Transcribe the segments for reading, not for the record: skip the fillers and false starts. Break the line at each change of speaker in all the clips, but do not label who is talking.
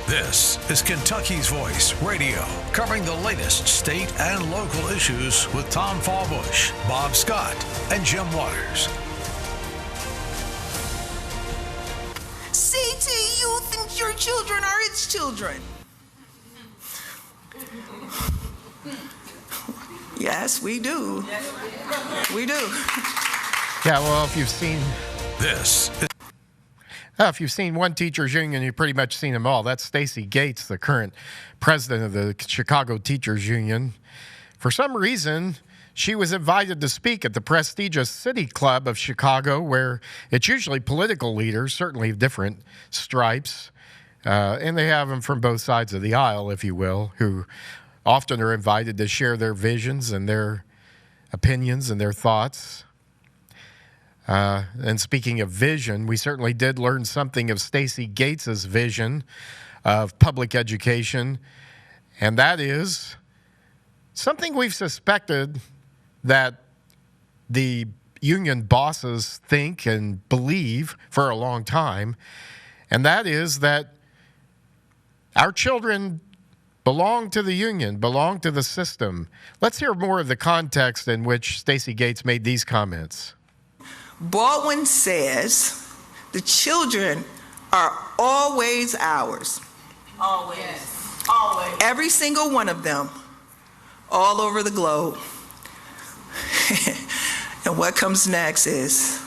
This is Kentucky's Voice Radio, covering the latest state and local issues with Tom Fallbush, Bob Scott, and Jim Waters.
CT, you think your children are its children? Yes, we do. We do.
Yeah, well, if you've seen
This is
if you've seen one teachers union, you've pretty much seen them all. That's Stacey Gates, the current president of the Chicago Teachers Union. For some reason, she was invited to speak at the prestigious City Club of Chicago, where it's usually political leaders, certainly of different stripes, and they have them from both sides of the aisle, if you will, who often are invited to share their visions and their opinions and their thoughts. And speaking of vision, we certainly did learn something of Stacey Gates's vision of public education, and that is something we've suspected that the union bosses think and believe for a long time, and that is that our children belong to the union, belong to the system. Let's hear more of the context in which Stacey Gates made these comments.
Baldwin says the children are always ours.
Always. Yes. Always.
Every single one of them, all over the globe. And what comes next is,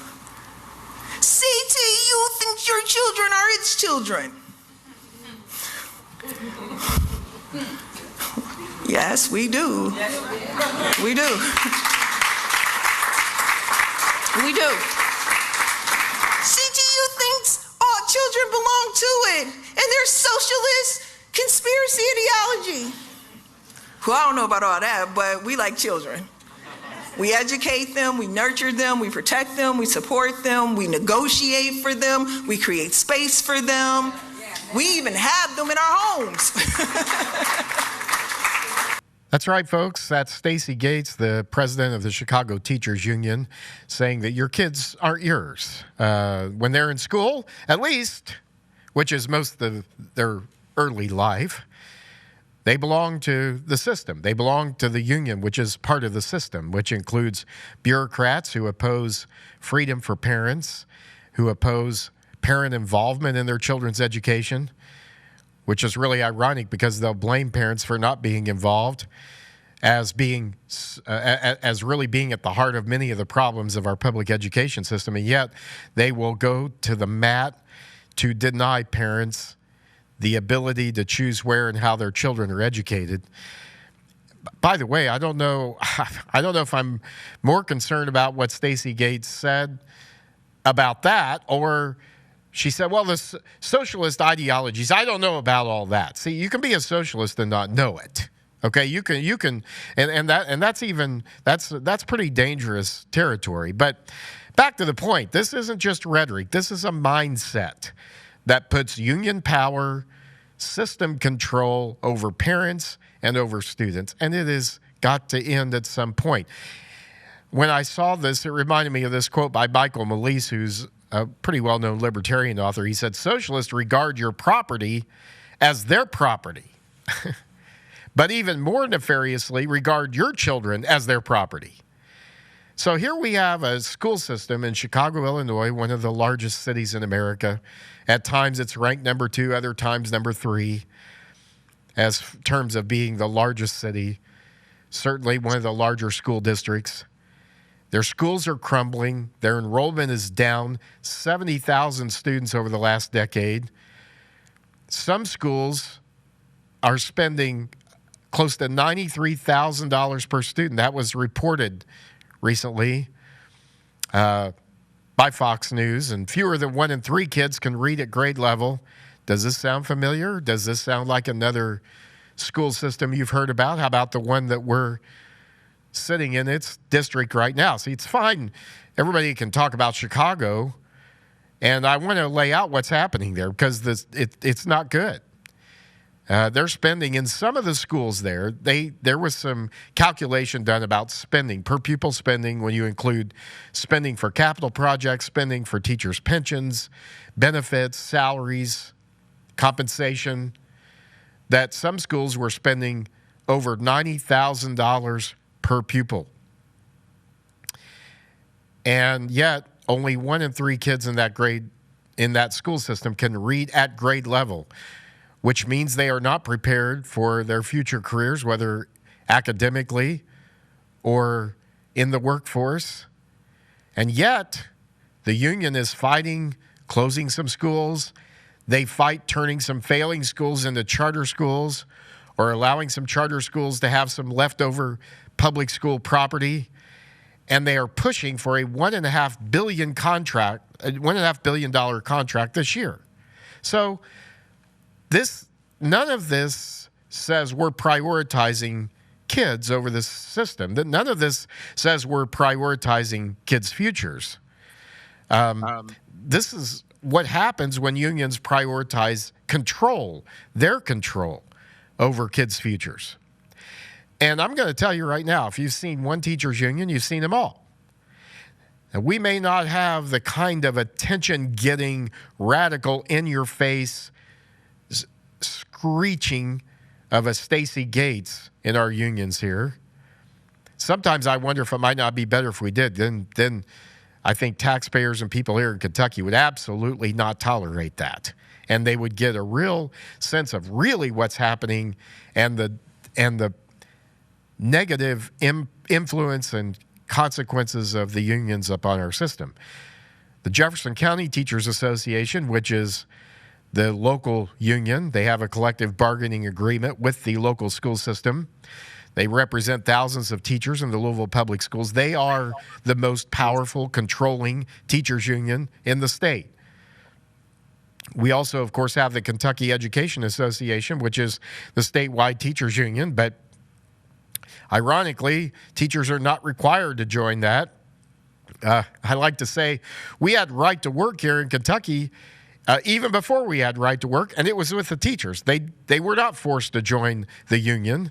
CT, you think your children are its children? Yes, we do. Yes. We do. We do. CTU thinks all children belong to it, and there's socialist conspiracy ideology. Well, I don't know about all that, but we like children. We educate them, we nurture them, we protect them, we support them, we negotiate for them, we create space for them. We even have them in our homes.
That's right, folks. That's Stacey Gates, the president of the Chicago Teachers Union, saying that your kids aren't yours. When they're in school, at least, which is most of their early life, they belong to the system. They belong to the union, which is part of the system, which includes bureaucrats who oppose freedom for parents, who oppose parent involvement in their children's education, which is really ironic because they'll blame parents for not being involved as really being at the heart of many of the problems of our public education system, and yet they will go to the mat to deny parents the ability to choose where and how their children are educated. By the way, I don't know if I'm more concerned about what Stacey Gates said about that, or she said, well, the socialist ideologies, I don't know about all that. See, you can be a socialist and not know it. Okay, you can, and that's pretty dangerous territory. But back to the point, this isn't just rhetoric. This is a mindset that puts union power, system control over parents and over students, and it has got to end at some point. When I saw this, it reminded me of this quote by Michael Malise, who's a pretty well-known libertarian author. He said, socialists regard your property as their property, but even more nefariously regard your children as their property. So here we have a school system in Chicago, Illinois, one of the largest cities in America. At times it's ranked number 2, other times number 3, as terms of being the largest city, certainly one of the larger school districts. Their schools are crumbling. Their enrollment is down 70,000 students over the last decade. Some schools are spending close to $93,000 per student. That was reported recently by Fox News, and fewer than 1 in 3 kids can read at grade level. Does this sound familiar? Does this sound like another school system you've heard about? How about the one that we're sitting in its district right now? See, it's fine. Everybody can talk about Chicago, and I want to lay out what's happening there because it's not good. They're spending in some of the schools there. There was some calculation done about spending, per pupil spending, when you include spending for capital projects, spending for teachers' pensions, benefits, salaries, compensation, that some schools were spending over $90,000 per pupil. And yet, only 1 in 3 kids in that school system can read at grade level, which means they are not prepared for their future careers, whether academically or in the workforce. And yet, the union is fighting closing some schools. They fight turning some failing schools into charter schools or allowing some charter schools to have some leftover public school property. And they are pushing for a $1.5 billion contract this year. So none of this says we're prioritizing kids over this system. None of this says we're prioritizing kids' futures. This is what happens when unions prioritize their control over kids' futures. And I'm going to tell you right now, if you've seen one teachers union, you've seen them all. And we may not have the kind of attention-getting, radical, in-your-face, screeching of a Stacey Gates in our unions here. Sometimes I wonder if it might not be better if we did. Then I think taxpayers and people here in Kentucky would absolutely not tolerate that. And they would get a real sense of really what's happening and the negative influence and consequences of the unions upon our system. The Jefferson County Teachers Association, which is the local union, they have a collective bargaining agreement with the local school system. They represent thousands of teachers in the Louisville Public Schools. They are the most powerful, controlling teachers union in the state. We also, of course, have the Kentucky Education Association, which is the statewide teachers union, but ironically, teachers are not required to join that. I like to say we had right to work here in Kentucky even before we had right to work, and it was with the teachers. They were not forced to join the union.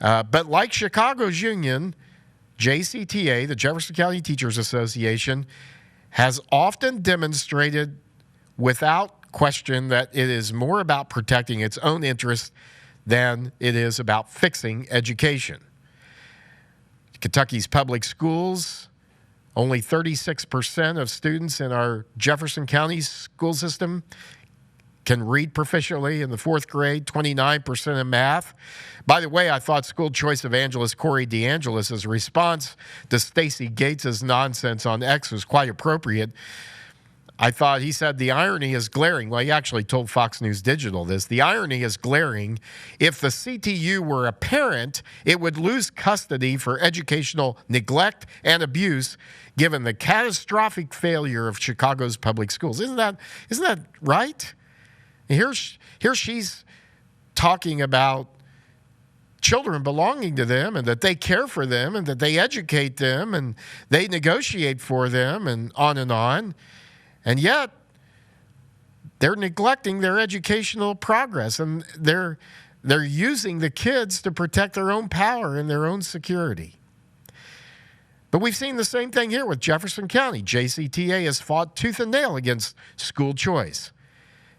But like Chicago's union, JCTA, the Jefferson County Teachers Association, has often demonstrated without question that it is more about protecting its own interests than it is about fixing education. Kentucky's public schools, only 36% of students in our Jefferson County school system can read proficiently in the 4th grade, 29% in math. By the way, I thought school choice evangelist Corey DeAngelis' response to Stacey Gates' nonsense on X was quite appropriate. I thought he said the irony is glaring. Well, he actually told Fox News Digital this. The irony is glaring. If the CTU were a parent, it would lose custody for educational neglect and abuse, given the catastrophic failure of Chicago's public schools. Isn't that right? Here she's talking about children belonging to them and that they care for them and that they educate them and they negotiate for them and on and on. And yet, they're neglecting their educational progress, and they're using the kids to protect their own power and their own security. But we've seen the same thing here with Jefferson County. JCTA has fought tooth and nail against school choice.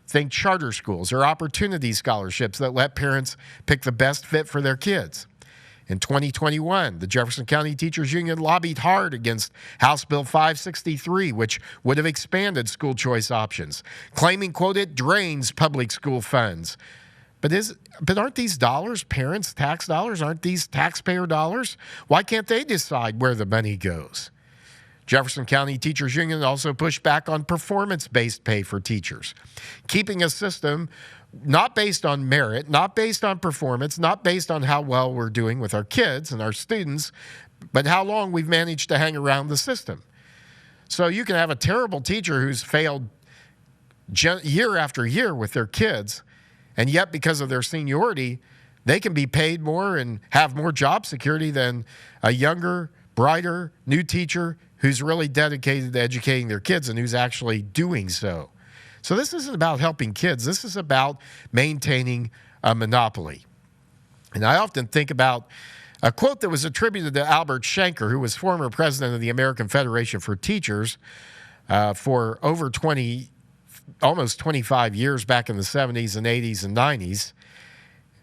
Think charter schools or opportunity scholarships that let parents pick the best fit for their kids. In 2021, the Jefferson County Teachers Union lobbied hard against House Bill 563, which would have expanded school choice options, claiming, quote, it drains public school funds. But aren't these dollars parents' tax dollars? Aren't these taxpayer dollars? Why can't they decide where the money goes? Jefferson County Teachers Union also pushed back on performance-based pay for teachers, keeping a system not based on merit, not based on performance, not based on how well we're doing with our kids and our students, but how long we've managed to hang around the system. So you can have a terrible teacher who's failed year after year with their kids, and yet because of their seniority, they can be paid more and have more job security than a younger, brighter, new teacher who's really dedicated to educating their kids and who's actually doing so. So this isn't about helping kids. This is about maintaining a monopoly. And I often think about a quote that was attributed to Albert Shanker, who was former president of the American Federation for Teachers for over 20 almost 25 years back in the 70s and 80s and 90s.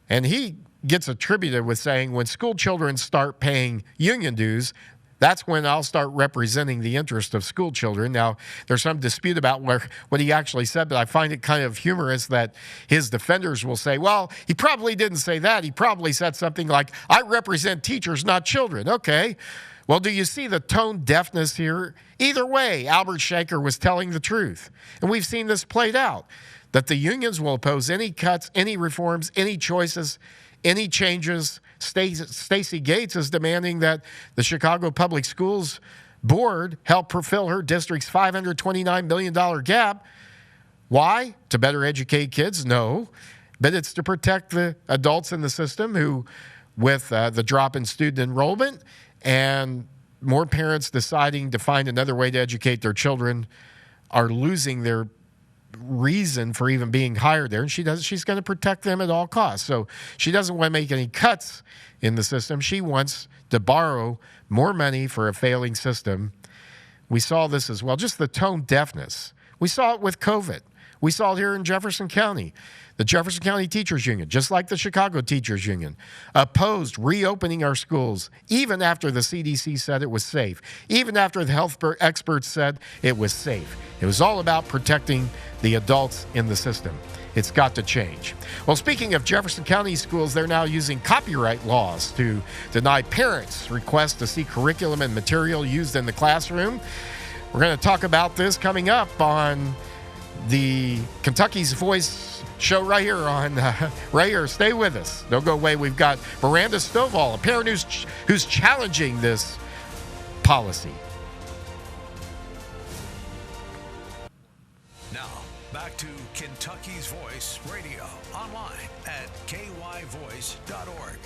And he gets attributed with saying, when school children start paying union dues, that's when I'll start representing the interest of school children. Now, there's some dispute about what he actually said, but I find it kind of humorous that his defenders will say, well, he probably didn't say that. He probably said something like, I represent teachers, not children. Okay. Well, do you see the tone deafness here? Either way, Albert Shaker was telling the truth. And we've seen this played out, that the unions will oppose any cuts, any reforms, any choices, any changes. Stacey Gates is demanding that the Chicago Public Schools Board help fulfill her district's $529 million gap. Why? To better educate kids? No. But it's to protect the adults in the system who, with the drop in student enrollment and more parents deciding to find another way to educate their children, are losing their reason for even being hired there. And she's going to protect them at all costs. So she doesn't want to make any cuts in the system. She wants to borrow more money for a failing system. We saw this as well, just the tone deafness. We saw it with COVID. We saw it here in Jefferson County. The Jefferson County Teachers Union, just like the Chicago Teachers Union, opposed reopening our schools even after the CDC said it was safe, even after the health experts said it was safe. It was all about protecting the adults in the system. It's got to change. Well, speaking of Jefferson County schools, they're now using copyright laws to deny parents' requests to see curriculum and material used in the classroom. We're going to talk about this coming up on the Kentucky's Voice show right here. Stay with us. Don't go away. We've got Miranda Stovall, a parent who's challenging this policy.
Now, back to Kentucky's Voice Radio, online at kyvoice.org.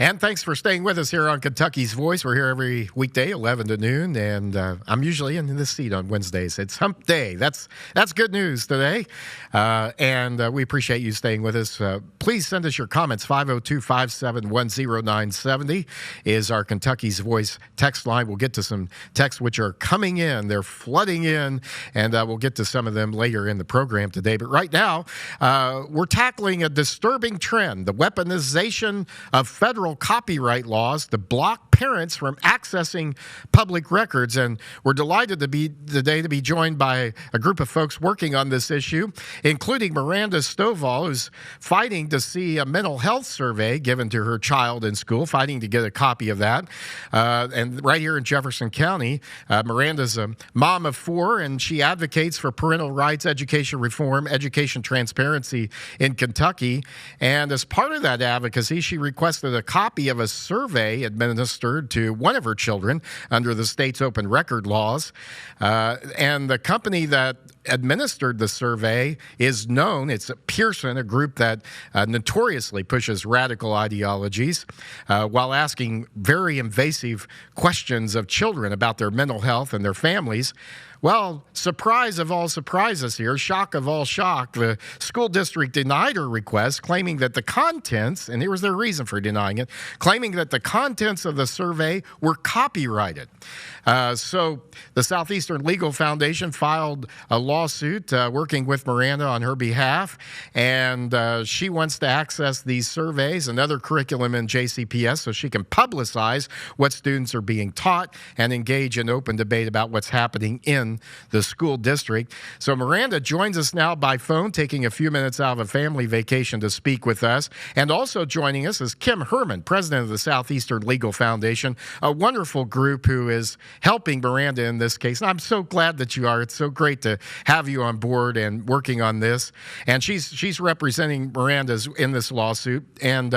And thanks for staying with us here on Kentucky's Voice. We're here every weekday, 11 to noon, and I'm usually in this seat on Wednesdays. It's hump day. That's good news today, and we appreciate you staying with us. Please send us your comments. 502-571-0970 is our Kentucky's Voice text line. We'll get to some texts which are coming in. They're flooding in, and we'll get to some of them later in the program today. But right now, we're tackling a disturbing trend, the weaponization of federal copyright laws to block parents from accessing public records. And we're delighted to be today to be joined by a group of folks working on this issue, including Miranda Stovall, who's fighting to see a mental health survey given to her child in school, fighting to get a copy of that. And right here in Jefferson County, Miranda's a mom of 4, and she advocates for parental rights, education reform, education transparency in Kentucky. And as part of that advocacy, she requested a copy of a survey administered to one of her children under the state's open record laws. And the company that administered the survey is known, it's Pearson, a group that notoriously pushes radical ideologies while asking very invasive questions of children about their mental health and their families. Well, surprise of all surprises here, shock of all shock, the school district denied her request, claiming that the contents, and here was their reason for denying it, claiming that the contents of the survey were copyrighted. So the Southeastern Legal Foundation filed a lawsuit working with Miranda on her behalf, and she wants to access these surveys and other curriculum in JCPS so she can publicize what students are being taught and engage in open debate about what's happening in the school district. So Miranda joins us now by phone, taking a few minutes out of a family vacation to speak with us. And also joining us is Kim Herman, president of the Southeastern Legal Foundation, a wonderful group who is helping Miranda in this case. And I'm so glad that you are. It's so great to have you on board and working on this. And she's representing Miranda's in this lawsuit. And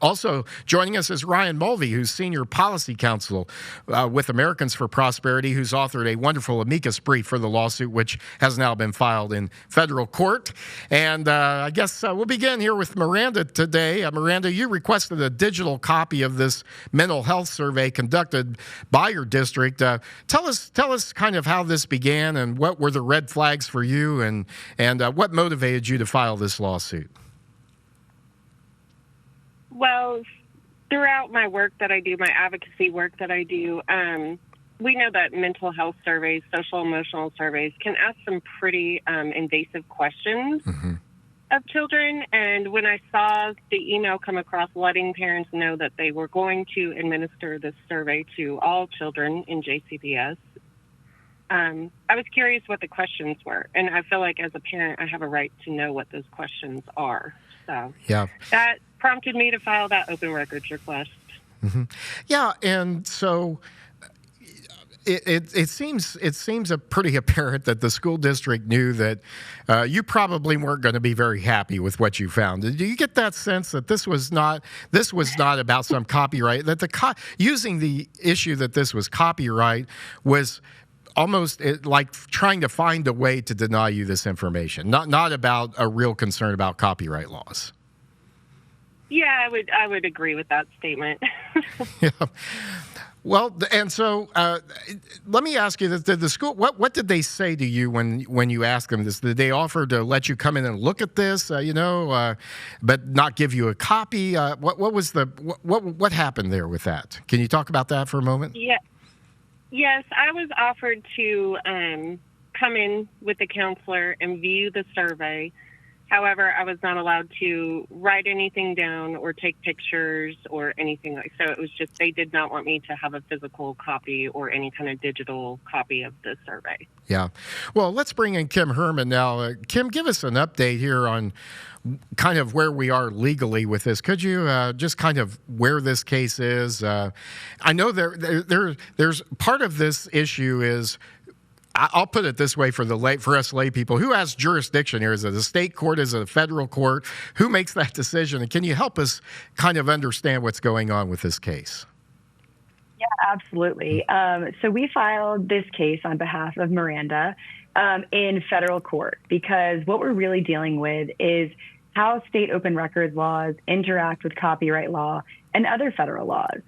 also joining us is Ryan Mulvey, who's Senior Policy Counsel with Americans for Prosperity, who's authored a wonderful amicus brief for the lawsuit, which has now been filed in federal court. And I guess we'll begin here with Miranda today. Miranda, you requested a digital copy of this mental health survey conducted by your district. Tell us kind of how this began and what were the red flags for you and what motivated you to file this lawsuit.
Well, throughout my work that I do, my advocacy work that I do, we know that mental health surveys, social emotional surveys can ask some pretty invasive questions of children. And when I saw the email come across letting parents know that they were going to administer this survey to all children in JCPS, I was curious what the questions were. And I feel like as a parent, I have a right to know what those questions are. So that prompted me to file that open records request.
Yeah, and so it seems pretty apparent that the school district knew that you probably weren't going to be very happy with what you found. Do you get that sense that this was not about some copyright? That using the issue that this was copyright was almost like trying to find a way to deny you this information, not about a real concern about copyright laws.
Yeah, I would agree with that statement.
Yeah. Well, and so let me ask you: did the school? What did they say to you when you asked them this? Did they offer to let you come in and look at this? But not give you a copy. What happened there with that? Can you talk about that for a moment?
Yeah. Yes, I was offered to come in with the counselor and view the survey. However, I was not allowed to write anything down or take pictures or anything like so. It was just they did not want me to have a physical copy or any kind of digital copy of the survey. Yeah.
Well, let's bring in Kim Herman now. Kim, give us an update here on kind of where we are legally with this. Could you just kind of where this case is? I know there's part of this issue is, I'll put it this way for us lay people, who has jurisdiction here? Is it a state court? Is it a federal court? Who makes that decision? And can you help us kind of understand what's going on with this case?
Yeah, absolutely. So we filed this case on behalf of Miranda in federal court because what we're really dealing with is how state open records laws interact with copyright law and other federal laws.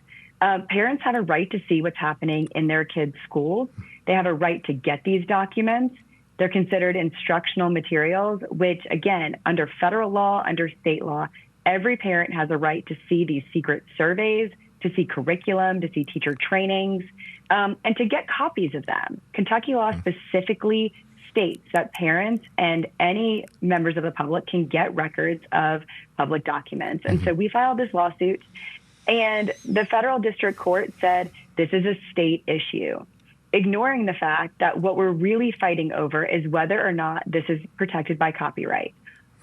Parents have a right to see what's happening in their kids' schools. They have a right to get these documents. They're considered instructional materials, which, again, under federal law, under state law, every parent has a right to see these secret surveys, to see curriculum, to see teacher trainings, and to get copies of them. Kentucky law specifically states that parents and any members of the public can get records of public documents. And so we filed this lawsuit, and the federal district court said this is a state issue, ignoring the fact that what we're really fighting over is whether or not this is protected by copyright.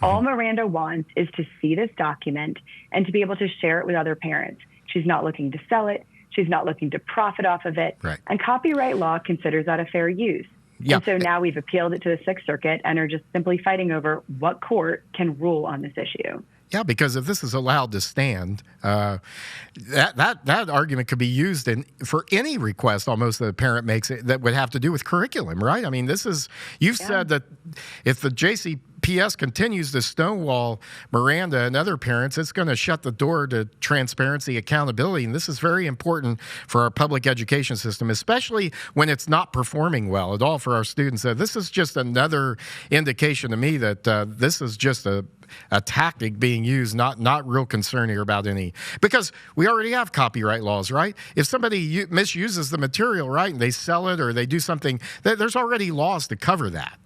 All Miranda wants is to see this document and to be able to share it with other parents. She's not looking to sell it. She's not looking to profit off of it. Right. And copyright law considers that a fair use. Yeah. And so now we've appealed it to the Sixth Circuit and are just simply fighting over what court can rule on this issue.
Yeah, because if this is allowed to stand, that argument could be used for any request almost that a parent makes that would have to do with curriculum, right? I mean, you've said that if the JCPS continues to stonewall Miranda and other parents, it's going to shut the door to transparency, accountability, and this is very important for our public education system, especially when it's not performing well at all for our students. This is just another indication to me that this is just a tactic being used, not real concern here about any, because we already have copyright laws, right? If somebody misuses the material, right, and they sell it or they do something, there's already laws to cover that.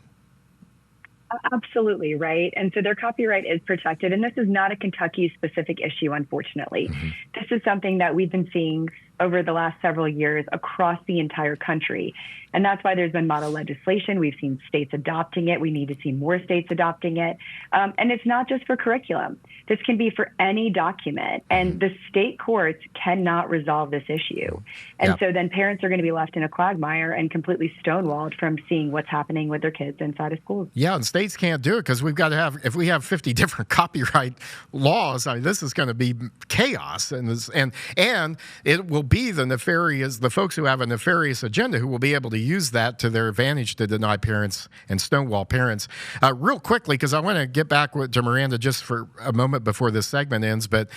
Absolutely, right. And so their copyright is protected. And this is not a Kentucky-specific issue, unfortunately. This is something that we've been seeing over the last several years across the entire country. And that's why there's been model legislation. We've seen states adopting it. We need to see more states adopting it. And it's not just for curriculum. This can be for any document. And the state courts cannot resolve this issue. And so then parents are going to be left in a quagmire and completely stonewalled from seeing what's happening with their kids inside of schools.
Yeah, and states can't do it because we've got to have, if we have 50 different copyright laws, I mean, this is going to be chaos. And it will be the folks who have a nefarious agenda who will be able to use that to their advantage to deny parents and stonewall parents. Real quickly, because I want to get back to Miranda just for a moment before this segment ends, but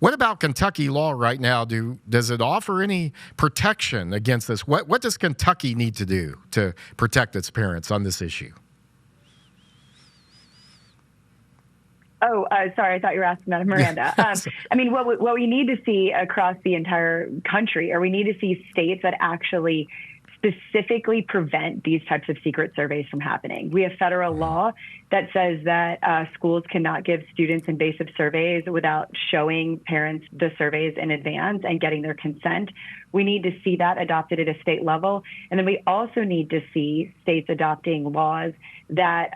what about Kentucky law right now? Does it offer any protection against this? What does Kentucky need to do to protect its parents on this issue?
Oh, sorry. I thought you were asking about Miranda. I mean, what we need to see across the entire country, or we need to see states that actually specifically prevent these types of secret surveys from happening. We have federal law that says that schools cannot give students invasive surveys without showing parents the surveys in advance and getting their consent. We need to see that adopted at a state level. And then we also need to see states adopting laws that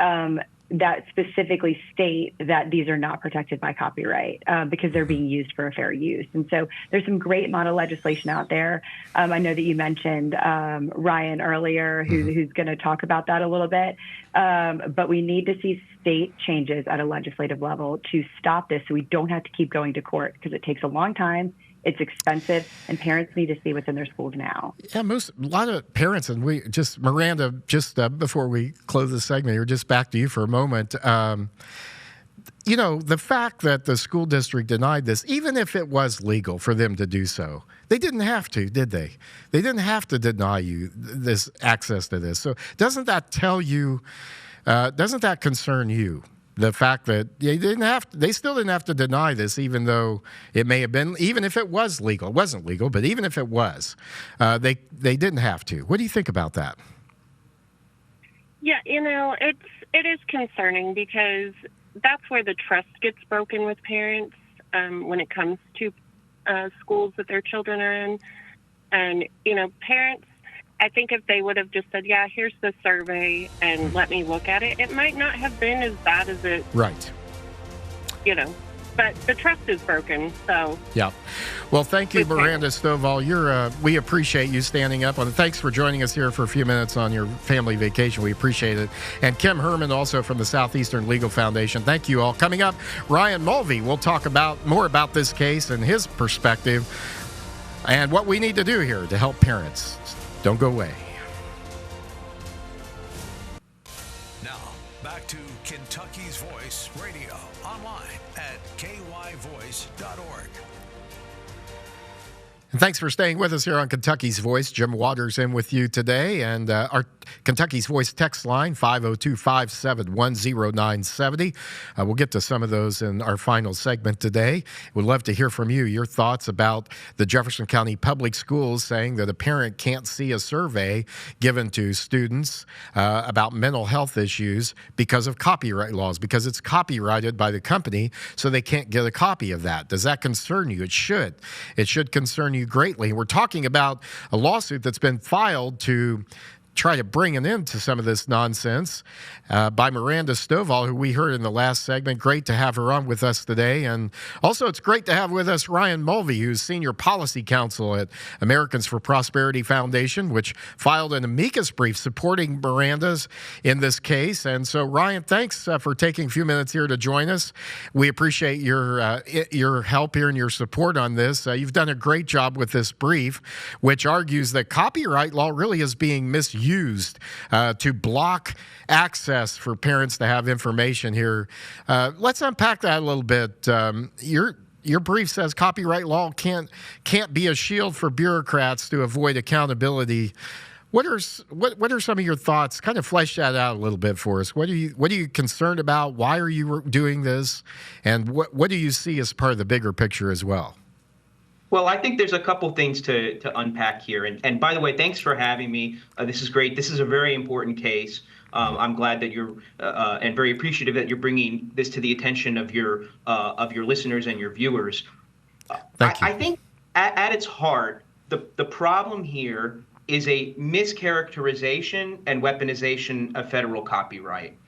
that specifically state that these are not protected by copyright because they're being used for a fair use. And so there's some great model legislation out there. I know that you mentioned Ryan earlier, who's going to talk about that a little bit. But we need to see state changes at a legislative level to stop this so we don't have to keep going to court because it takes a long time. It's expensive, and parents need to see what's in their schools now.
Yeah, a lot of parents, and Miranda, before we close this segment here, just back to you for a moment. The fact that the school district denied this, even if it was legal for them to do so, they didn't have to, did they? They didn't have to deny you this access to this. So doesn't that tell you, doesn't that concern you? The fact that they still didn't have to deny this, even though it may have been, even if it was legal. It wasn't legal, but even if it was, they didn't have to. What do you think about that?
Yeah, it is concerning because that's where the trust gets broken with parents when it comes to schools that their children are in. And, parents, I think if they would have just said, yeah, here's the survey and let me look at it, it might not have been as bad as it,
right.
But the trust is broken, so.
Yeah. Well, thank you, Miranda Stovall. We appreciate you standing up on it. Thanks for joining us here for a few minutes on your family vacation. We appreciate it. And Kim Herman, also from the Southeastern Legal Foundation. Thank you all. Coming up, Ryan Mulvey will talk more about this case and his perspective and what we need to do here to help parents. Don't go away.
Now, back to Kentucky's Voice Radio, online at kyvoice.org.
And thanks for staying with us here on Kentucky's Voice. Jim Waters in with you today. And our Kentucky's Voice text line, 502-571-0970. We'll get to some of those in our final segment today. We'd love to hear from you, your thoughts about the Jefferson County Public Schools saying that a parent can't see a survey given to students about mental health issues because of copyright laws, because it's copyrighted by the company, so they can't get a copy of that. Does that concern you? It should. It should concern you greatly. We're talking about a lawsuit that's been filed to try to bring an end to some of this nonsense by Miranda Stovall, who we heard in the last segment. Great to have her on with us today. And also, it's great to have with us Ryan Mulvey, who's Senior Policy Counsel at Americans for Prosperity Foundation, which filed an amicus brief supporting Miranda's in this case. And so, Ryan, thanks for taking a few minutes here to join us. We appreciate your help here and your support on this. You've done a great job with this brief, which argues that copyright law really is being misused to block access for parents to have information here. Let's unpack that a little bit. Your brief says copyright law can't be a shield for bureaucrats to avoid accountability. What are some of your thoughts? Kind of flesh that out a little bit for us. What are you concerned about? Why are you doing this? And what do you see as part of the bigger picture as well?
Well, I think there's a couple things to unpack here. And by the way, thanks for having me. This is great. This is a very important case. I'm glad that you're and very appreciative that you're bringing this to the attention of your listeners and your viewers.
Thank you.
I think at its heart, the problem here is a mischaracterization and weaponization of federal copyright.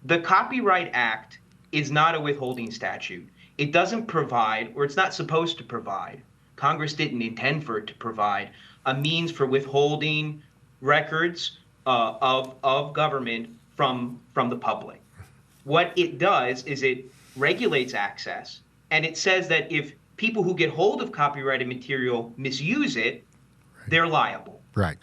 The Copyright Act is not a withholding statute. It doesn't provide, or it's not supposed to provide, Congress didn't intend for it to provide a means for withholding records of government from the public. What it does is it regulates access, and it says that if people who get hold of copyrighted material misuse it, they're liable.
Right.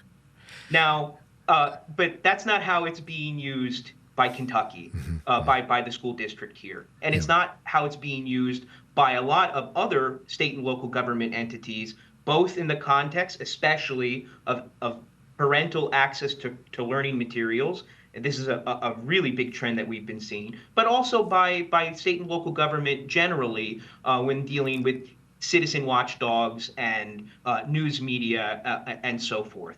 Now, but that's not how it's being used by Kentucky, by the school district here. And it's not how it's being used by a lot of other state and local government entities, both in the context, especially of parental access to learning materials. And this is a really big trend that we've been seeing, but also by state and local government generally when dealing with citizen watchdogs and news media and so forth.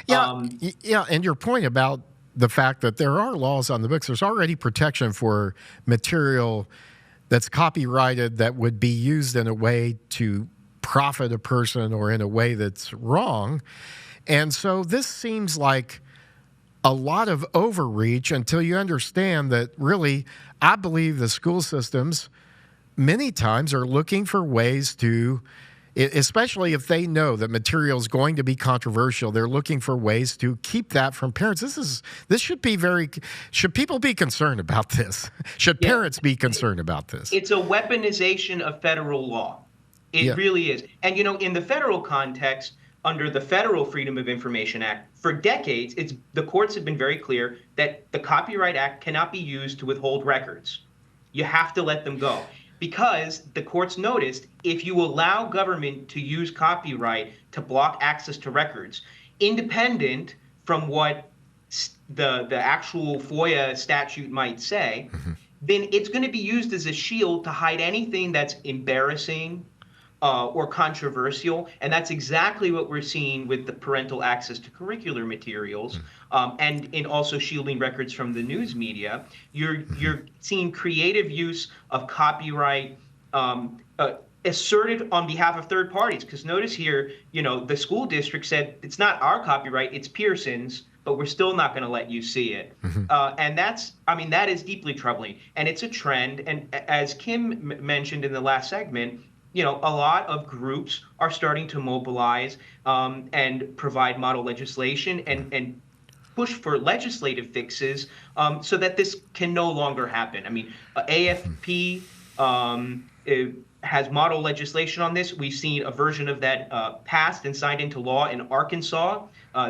Yeah, and your point about the fact that there are laws on the books, there's already protection for material that's copyrighted that would be used in a way to profit a person or in a way that's wrong. And so this seems like a lot of overreach until you understand that really, I believe the school systems many times are looking for ways to, especially if they know that material is going to be controversial, they're looking for ways to keep that from parents. This should be should people be concerned about this? Should parents be concerned about this?
It's a weaponization of federal law. It really is. And, in the federal context, under the Federal Freedom of Information Act, for decades, the courts have been very clear that the Copyright Act cannot be used to withhold records. You have to let them go. Because the courts noticed if you allow government to use copyright to block access to records, independent from what the actual FOIA statute might say, then it's going to be used as a shield to hide anything that's embarrassing or controversial. And that's exactly what we're seeing with the parental access to curricular materials and in also shielding records from the news media. You're seeing creative use of copyright asserted on behalf of third parties. Because notice here, the school district said it's not our copyright, it's Pearson's, but we're still not going to let you see it. And that is deeply troubling. And it's a trend. And as Kim mentioned in the last segment, a lot of groups are starting to mobilize and provide model legislation and push for legislative fixes so that this can no longer happen. AFP has model legislation on this. We've seen a version of that passed and signed into law in Arkansas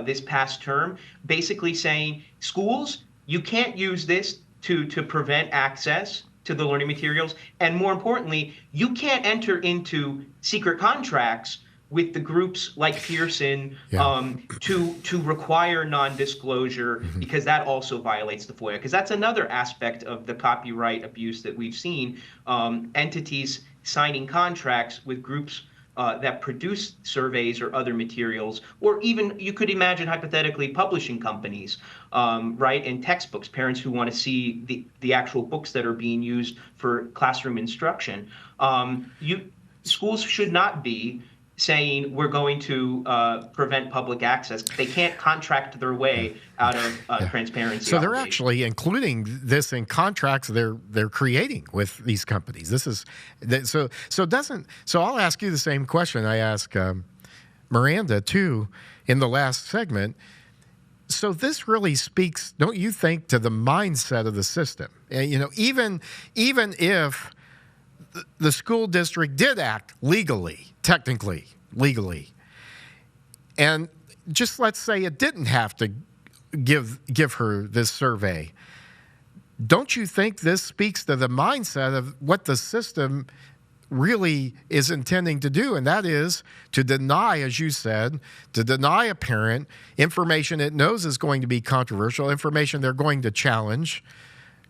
this past term, basically saying schools, you can't use this to prevent access to the learning materials. And more importantly, you can't enter into secret contracts with the groups like Pearson to require non-disclosure, because that also violates the FOIA. Because that's another aspect of the copyright abuse that we've seen, entities signing contracts with groups that produce surveys or other materials, or even you could imagine hypothetically publishing companies, right, and textbooks, parents who want to see the actual books that are being used for classroom instruction. Schools should not be saying we're going to prevent public access. They can't contract their way out of transparency.
So they're actually including this in contracts they're creating with these companies. So I'll ask you the same question I asked Miranda too in the last segment. So this really speaks, don't you think, to the mindset of the system? Even if the school district did act legally, technically legally, and just let's say it didn't have to give her this survey, don't you think this speaks to the mindset of what the system really is intending to do? And that is to deny, as you said, to deny a parent information it knows is going to be controversial, information they're going to challenge,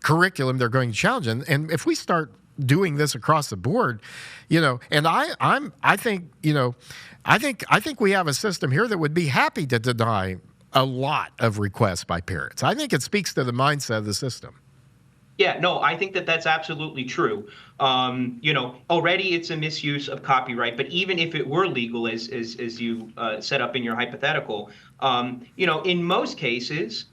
curriculum they're going to challenge. And if we start doing this across the board, and I think we have a system here that would be happy to deny a lot of requests by parents. I think it speaks to the mindset of the system.
Yeah, no, I think that's absolutely true. Already it's a misuse of copyright, but even if it were legal, as you set up in your hypothetical, in most cases,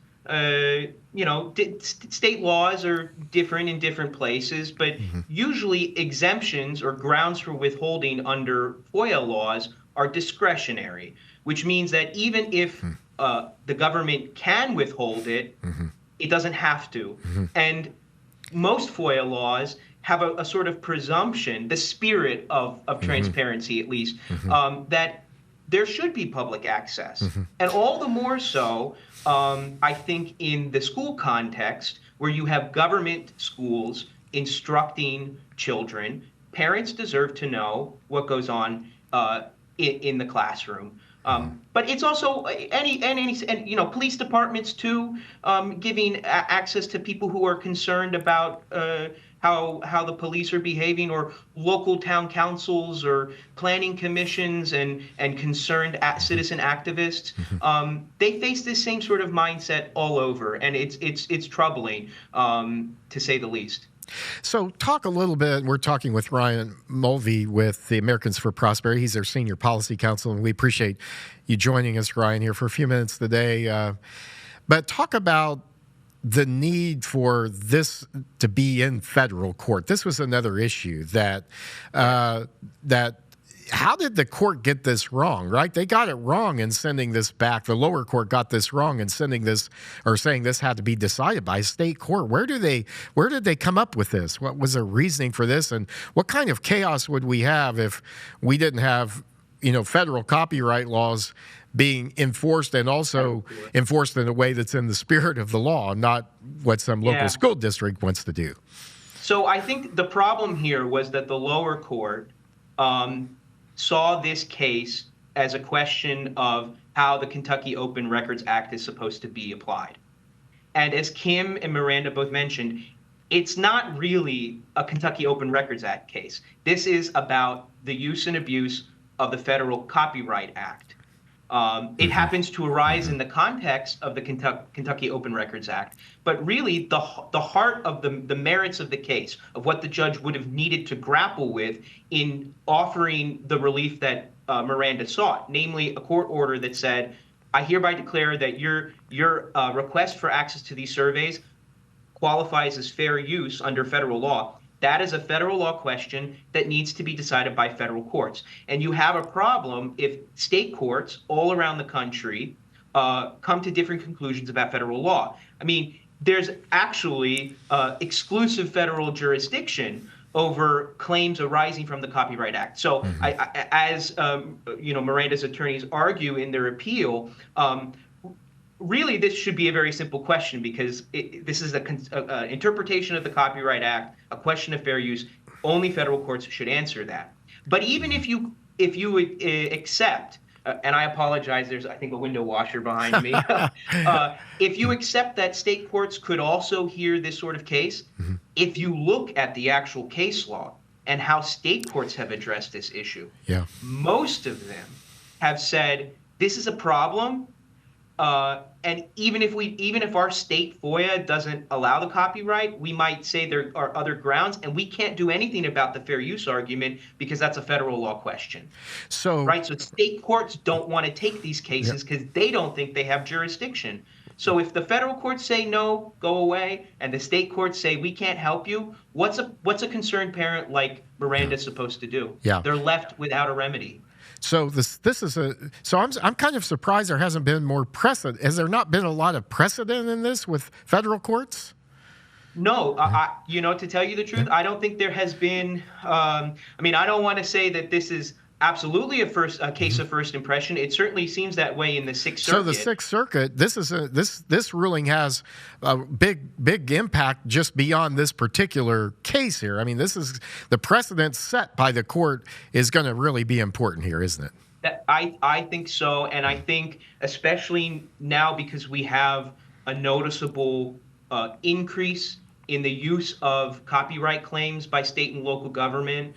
state laws are different in different places, but usually exemptions or grounds for withholding under FOIA laws are discretionary, which means that even if the government can withhold it, it doesn't have to. And most FOIA laws have a sort of presumption, the spirit of transparency at least, that there should be public access. And all the more so, I think, in the school context, where you have government schools instructing children, parents deserve to know what goes on in the classroom. But it's also any police departments too, giving access to people who are concerned about how the police are behaving, or local town councils or planning commissions and concerned citizen activists. They face this same sort of mindset all over, and it's troubling, to say the least.
So talk a little bit. We're talking with Ryan Mulvey with the Americans for Prosperity. He's their senior policy counsel, and we appreciate you joining us, Ryan, here for a few minutes today. But talk about the need for this to be in federal court. This was another issue that how did the court get this wrong, right? They got it wrong in sending this back. The lower court got this wrong in sending this, or saying this had to be decided by state court. Where did they come up with this? What was their reasoning for this? And what kind of chaos would we have if we didn't have, federal copyright laws being enforced, and also enforced in a way that's in the spirit of the law, not what some local school district wants to do?
So I think the problem here was that the lower court saw this case as a question of how the Kentucky Open Records Act is supposed to be applied. And as Kim and Miranda both mentioned, it's not really a Kentucky Open Records Act case. This is about the use and abuse of the Federal Copyright Act. It happens to arise in the context of the Kentucky Open Records Act, but really the heart of the merits of the case, of what the judge would have needed to grapple with in offering the relief that Miranda sought, namely a court order that said, I hereby declare that your request for access to these surveys qualifies as fair use under federal law. That is a federal law question that needs to be decided by federal courts. And you have a problem if state courts all around the country come to different conclusions about federal law. I mean, there's actually exclusive federal jurisdiction over claims arising from the Copyright Act. So as Miranda's attorneys argue in their appeal, really, this should be a very simple question, because this is an interpretation of the Copyright Act, a question of fair use. Only federal courts should answer that. But even if you accept, and I apologize, there's, I think, a window washer behind me. If you accept that state courts could also hear this sort of case, if you look at the actual case law and how state courts have addressed this issue, most of them have said this is a problem. And even if our state FOIA doesn't allow the copyright, we might say there are other grounds, and we can't do anything about the fair use argument because that's a federal law question. So state courts don't want to take these cases because they don't think they have jurisdiction. So if the federal courts say no, go away, and the state courts say we can't help you, what's a concerned parent like Miranda supposed to do? They're left without a remedy.
So I'm kind of surprised there hasn't been more precedent. Has there not been a lot of precedent in this with federal courts?
No, to tell you the truth, I don't think there has been. I don't want to say that this is absolutely a case of first impression. It certainly seems that way in the Sixth Circuit.
So the Sixth Circuit, this ruling has a big impact just beyond this particular case here. I mean, this is the precedent set by the court is going to really be important here, isn't it?
I think so, and I think especially now because we have a noticeable increase in the use of copyright claims by state and local government.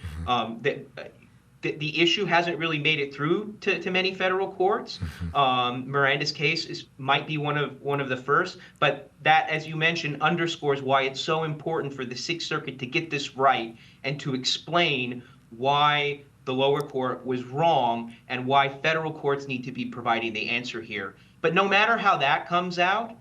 The issue hasn't really made it through to many federal courts. Miranda's case might be one of the first, but that, as you mentioned, underscores why it's so important for the Sixth Circuit to get this right and to explain why the lower court was wrong and why federal courts need to be providing the answer here. But no matter how that comes out,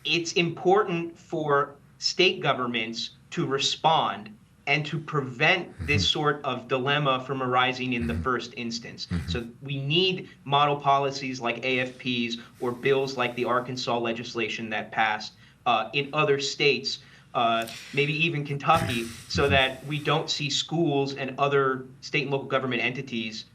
it's important for state governments to respond and to prevent this sort of dilemma from arising in the first instance. So we need model policies like AFPs or bills like the Arkansas legislation that passed in other states, maybe even Kentucky, so that we don't see schools and other state and local government entities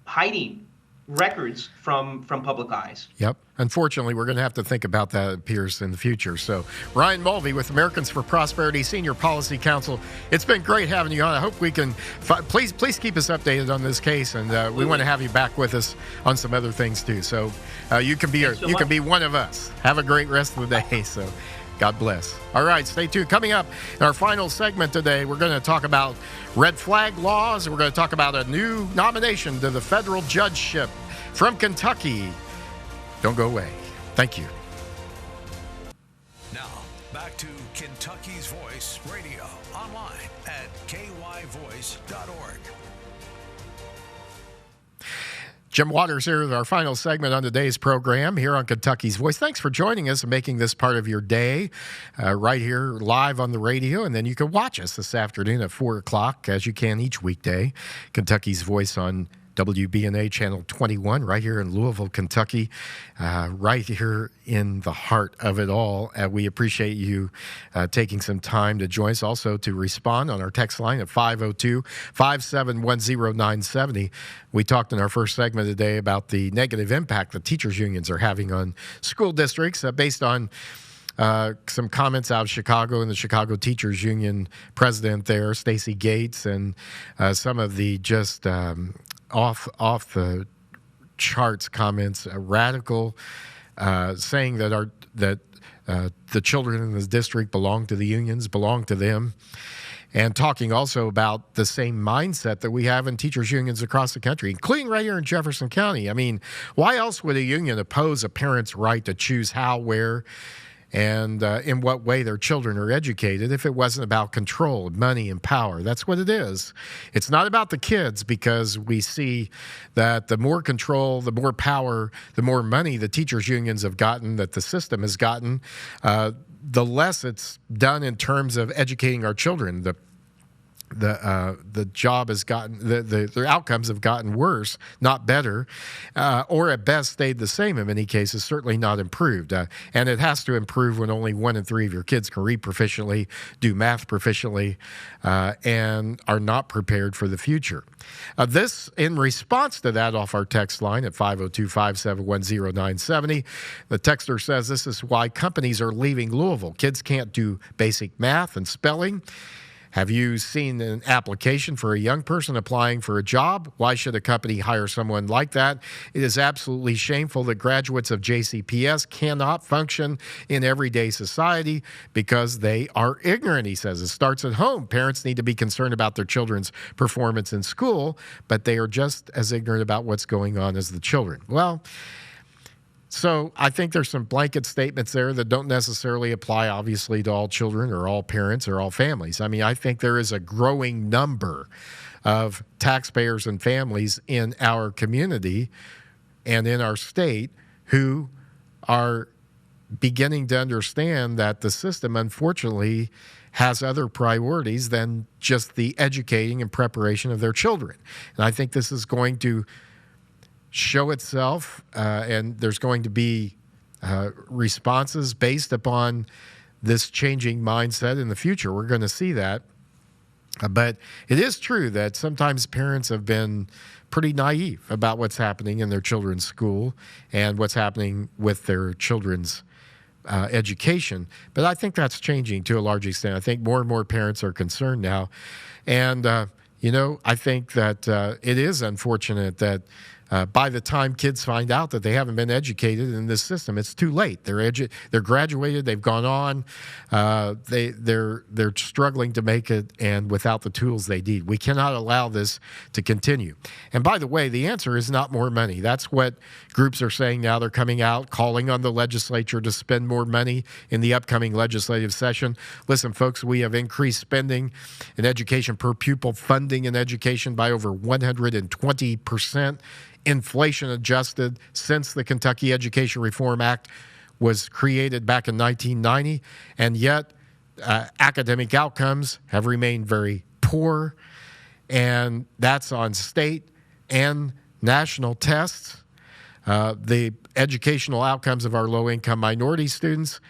hiding records from public eyes.
Yep. Unfortunately, we're going to have to think about that, it appears, in the future. So, Ryan Mulvey with Americans for Prosperity, Senior Policy Counsel. It's been great having you on. I hope we can please keep us updated on this case, and we want to have you back with us on some other things too. So, you can be one of us. Have a great rest of the day. So, God bless. All right, stay tuned. Coming up in our final segment today, we're going to talk about red flag laws, and we're going to talk about a new nomination to the federal judgeship from Kentucky. Don't go away. Thank you.
Now, back to Kentucky's Voice Radio, online at kyvoice.org.
Jim Waters here with our final segment on today's program here on Kentucky's Voice. Thanks for joining us and making this part of your day right here live on the radio. And then you can watch us this afternoon at 4 o'clock, as you can each weekday. Kentucky's Voice on WBNA Channel 21 right here in Louisville, Kentucky, right here in the heart of it all. We appreciate you taking some time to join us, also to respond on our text line at 502-571-0970. We talked in our first segment today about the negative impact the teachers' unions are having on school districts based on some comments out of Chicago and the Chicago Teachers Union president there, Stacey Gates, and some of the just off the charts comments, radical, saying that the children in the district belong to the unions, belong to them, and talking also about the same mindset that we have in teachers unions across the country, including right here in Jefferson County. I mean, why else would a union oppose a parent's right to choose how, where, and in what way their children are educated if it wasn't about control, money, and power? That's what it is. It's not about the kids, because we see that the more control, the more power, the more money the teachers' unions have gotten, that the system has gotten, the less it's done in terms of educating our children. The job has gotten, the outcomes have gotten worse, not better, or at best stayed the same in many cases, certainly not improved. And it has to improve when only 1 in 3 of your kids can read proficiently, do math proficiently, and are not prepared for the future. This, in response to that, off our text line at 502-571-0970, the texter says this is why companies are leaving Louisville. Kids can't do basic math and spelling. Have you seen an application for a young person applying for a job? Why should a company hire someone like that? It is absolutely shameful that graduates of JCPS cannot function in everyday society because they are ignorant, he says. It starts at home. Parents need to be concerned about their children's performance in school, but they are just as ignorant about what's going on as the children. Well, so I think there's some blanket statements there that don't necessarily apply, obviously, to all children or all parents or all families. I mean, I think there is a growing number of taxpayers and families in our community and in our state who are beginning to understand that the system, unfortunately, has other priorities than just the educating and preparation of their children. And I think this is going to show itself, and there's going to be responses based upon this changing mindset in the future. We're going to see that. But it is true that sometimes parents have been pretty naive about what's happening in their children's school and what's happening with their children's education. But I think that's changing to a large extent. I think more and more parents are concerned now. And, I think that it is unfortunate that by the time kids find out that they haven't been educated in this system, it's too late. They're graduated, they've gone on, they're struggling to make it, and without the tools they need. We cannot allow this to continue. And by the way, the answer is not more money. That's what groups are saying now. They're coming out, calling on the legislature to spend more money in the upcoming legislative session. Listen, folks, we have increased spending in education per pupil, funding in education by over 120%. Inflation adjusted since the Kentucky Education Reform Act was created back in 1990, and yet academic outcomes have remained very poor, and that's on state and national tests. The educational outcomes of our low-income minority students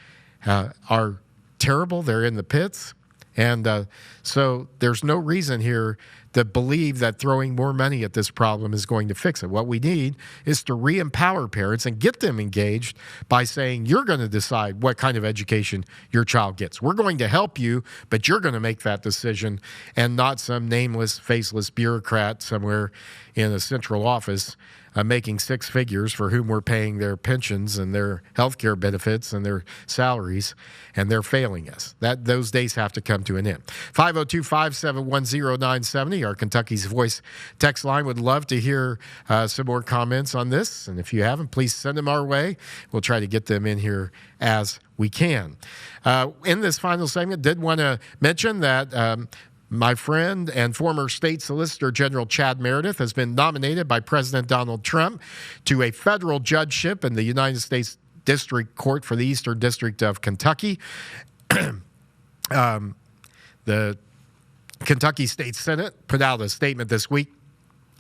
are terrible. They're in the pits, and so there's no reason here to believe that throwing more money at this problem is going to fix it. What we need is to re-empower parents and get them engaged by saying, you're going to decide what kind of education your child gets. We're going to help you, but you're going to make that decision, and not some nameless, faceless bureaucrat somewhere in a central office making six figures for whom we're paying their pensions and their health care benefits and their salaries, and they're failing us. Those days have to come to an end. 502-571-0970, our Kentucky's Voice text line. Would love to hear some more comments on this, and if you haven't, please send them our way. We'll try to get them in here as we can. In this final segment, did want to mention that my friend and former State Solicitor General Chad Meredith has been nominated by President Donald Trump to a federal judgeship in the United States District Court for the Eastern District of Kentucky. The Kentucky State Senate put out a statement this week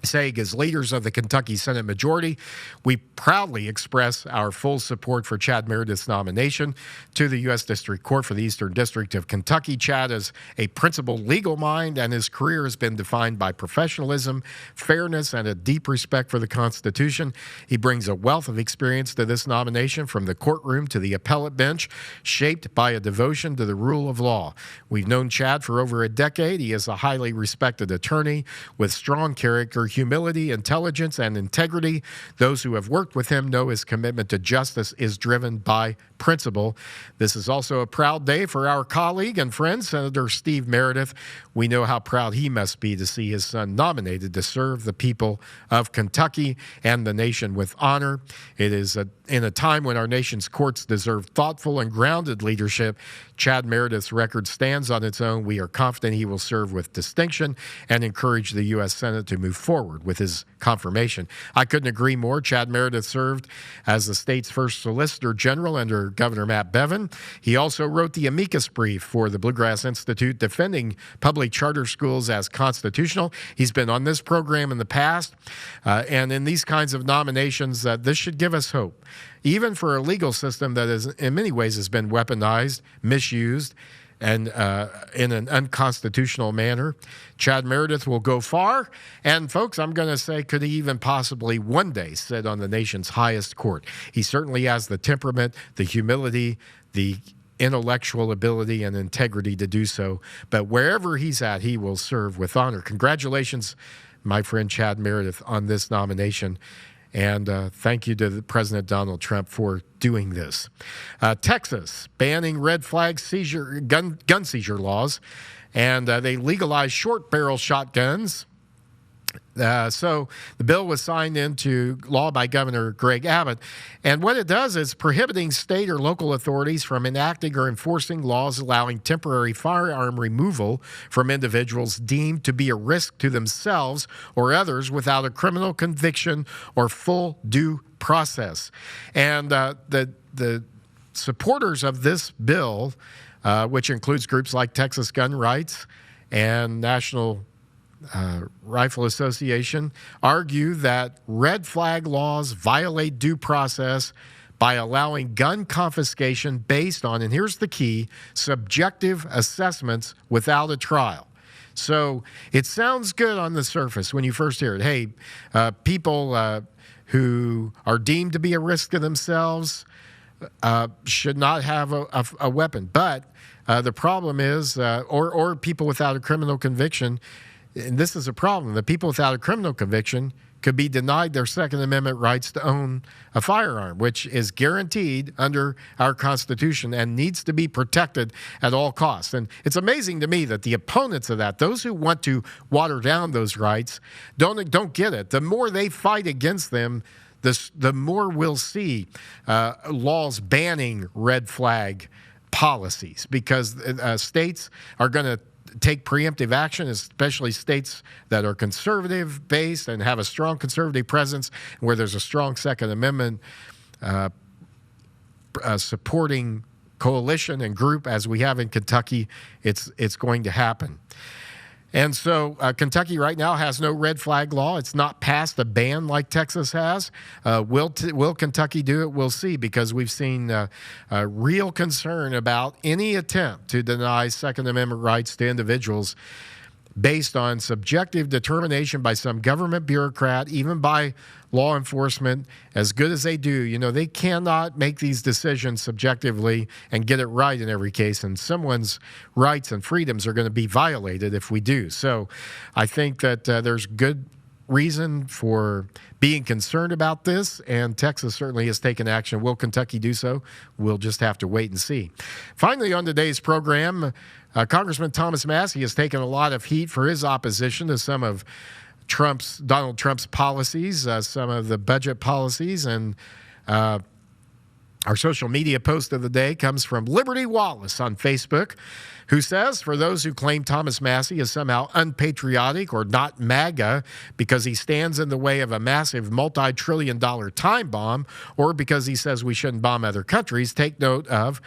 saying, as leaders of the Kentucky Senate majority, we proudly express our full support for Chad Meredith's nomination to the U.S. District Court for the Eastern District of Kentucky. Chad is a principled legal mind, and his career has been defined by professionalism, fairness, and a deep respect for the Constitution. He brings a wealth of experience to this nomination, from the courtroom to the appellate bench, shaped by a devotion to the rule of law. We've known Chad for over a decade. He is a highly respected attorney with strong character, humility, intelligence, and integrity. Those who have worked with him know his commitment to justice is driven by principle. This is also a proud day for our colleague and friend, Senator Steve Meredith. We know how proud he must be to see his son nominated to serve the people of Kentucky and the nation with honor. It is in a time when our nation's courts deserve thoughtful and grounded leadership. Chad Meredith's record stands on its own. We are confident he will serve with distinction and encourage the U.S. Senate to move forward with his confirmation. I couldn't agree more. Chad Meredith served as the state's first Solicitor General under Governor Matt Bevin. He also wrote the amicus brief for the Bluegrass Institute defending public charter schools as constitutional. He's been on this program in the past, and in these kinds of nominations, this should give us hope. Even for a legal system that is, in many ways, has been weaponized, misused, and in an unconstitutional manner, Chad Meredith will go far. And folks, I'm going to say, could he even possibly one day sit on the nation's highest court? He certainly has the temperament, the humility, the intellectual ability and integrity to do so. But wherever he's at, he will serve with honor. Congratulations, my friend Chad Meredith, on this nomination. And thank you to President Donald Trump for doing this. Texas banning red flag seizure, gun seizure laws, and they legalized short barrel shotguns. So the bill was signed into law by Governor Greg Abbott. And what it does is prohibiting state or local authorities from enacting or enforcing laws allowing temporary firearm removal from individuals deemed to be a risk to themselves or others without a criminal conviction or full due process. And the supporters of this bill, which includes groups like Texas Gun Rights and National Rifle Association, argue that red flag laws violate due process by allowing gun confiscation based on, and here's the key, subjective assessments without a trial. So it sounds good on the surface when you first hear it. Hey, people who are deemed to be a risk to themselves should not have a weapon. But the problem is, or people without a criminal conviction, and this is a problem, that people without a criminal conviction could be denied their Second Amendment rights to own a firearm, which is guaranteed under our Constitution and needs to be protected at all costs. And it's amazing to me that the opponents of that, those who want to water down those rights, don't get it. The more they fight against them, the more we'll see laws banning red flag policies, because states are going to take preemptive action, especially states that are conservative-based and have a strong conservative presence, where there's a strong Second Amendment supporting coalition and group, as we have in Kentucky. It's going to happen. And so Kentucky right now has no red flag law. It's not passed a ban like Texas has. Will Kentucky do it? We'll see, because we've seen real concern about any attempt to deny Second Amendment rights to individuals based on subjective determination by some government bureaucrat, even by law enforcement, as good as they do. You know, they cannot make these decisions subjectively and get it right in every case, and someone's rights and freedoms are going to be violated if we do. So I think that there's good reason for being concerned about this, and Texas certainly has taken action. Will Kentucky do so? We'll just have to wait and see. Finally, on today's program, Congressman Thomas Massie has taken a lot of heat for his opposition to some of Donald Trump's policies, some of the budget policies, and our social media post of the day comes from Liberty Wallace on Facebook, who says, for those who claim Thomas Massie is somehow unpatriotic or not MAGA because he stands in the way of a massive multi-trillion-dollar time bomb, or because he says we shouldn't bomb other countries, take note of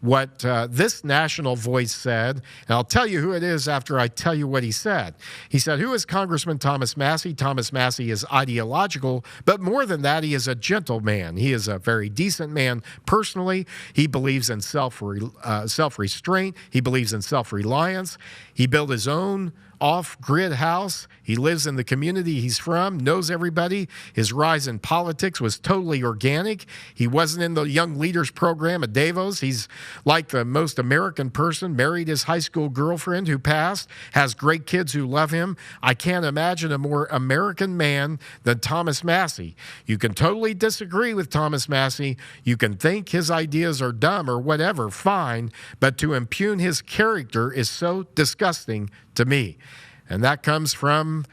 what this national voice said, and I'll tell you who it is after I tell you what he said. He said, who is Congressman Thomas Massie? Thomas Massie is ideological, but more than that, he is a gentleman. He is a very decent man personally. He believes in self-restraint. He believes in self-reliance. He built his own off-grid house. He lives in the community he's from, knows everybody. His rise in politics was totally organic. He wasn't in the Young Leaders program at Davos. He's like the most American person, married his high school girlfriend who passed, has great kids who love him. I can't imagine a more American man than Thomas Massie. You can totally disagree with Thomas Massie. You can think his ideas are dumb or whatever, fine, but to impugn his character is so disgusting to me. And that comes from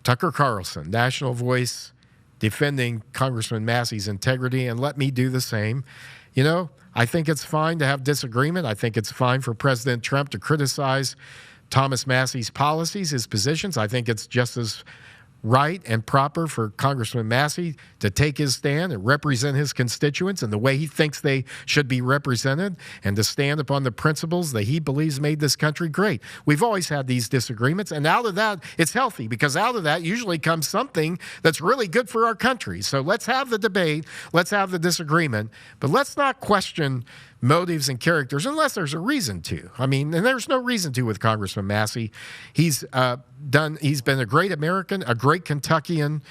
Tucker Carlson, national voice defending Congressman Massie's integrity, and let me do the same. You know, I think it's fine to have disagreement. I think it's fine for President Trump to criticize Thomas Massie's policies, his positions. I think it's just as right and proper for Congressman Massie to take his stand and represent his constituents in the way he thinks they should be represented, and to stand upon the principles that he believes made this country great. We've always had these disagreements, and out of that, it's healthy, because out of that usually comes something that's really good for our country. So let's have the debate, let's have the disagreement, but let's not question motives and characters unless there's a reason to. I mean, and there's no reason to with Congressman Massie. He's been a great American, a great Kentuckian.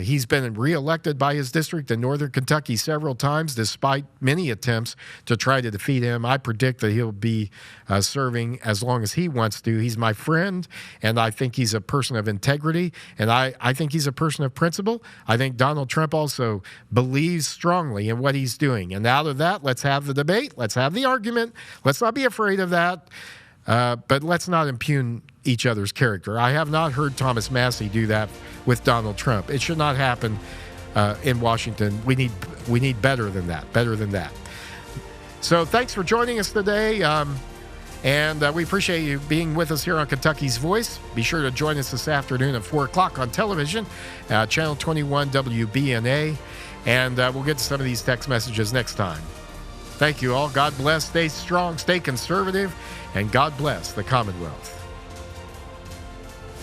He's been reelected by his district in northern Kentucky several times, despite many attempts to try to defeat him. I predict that he'll be serving as long as he wants to. He's my friend, and I think he's a person of integrity, and I think he's a person of principle. I think Donald Trump also believes strongly in what he's doing. And out of that, let's have the debate. Let's have the argument. Let's not be afraid of that. But let's not impugn each other's character. I have not heard Thomas Massie do that with Donald Trump. It should not happen in Washington. We need better than that. Better than that. So thanks for joining us today, and we appreciate you being with us here on Kentucky's Voice. Be sure to join us this afternoon at 4 o'clock on television, Channel 21 WBNA, and we'll get to some of these text messages next time. Thank you all. God bless. Stay strong. Stay conservative. And God bless the Commonwealth.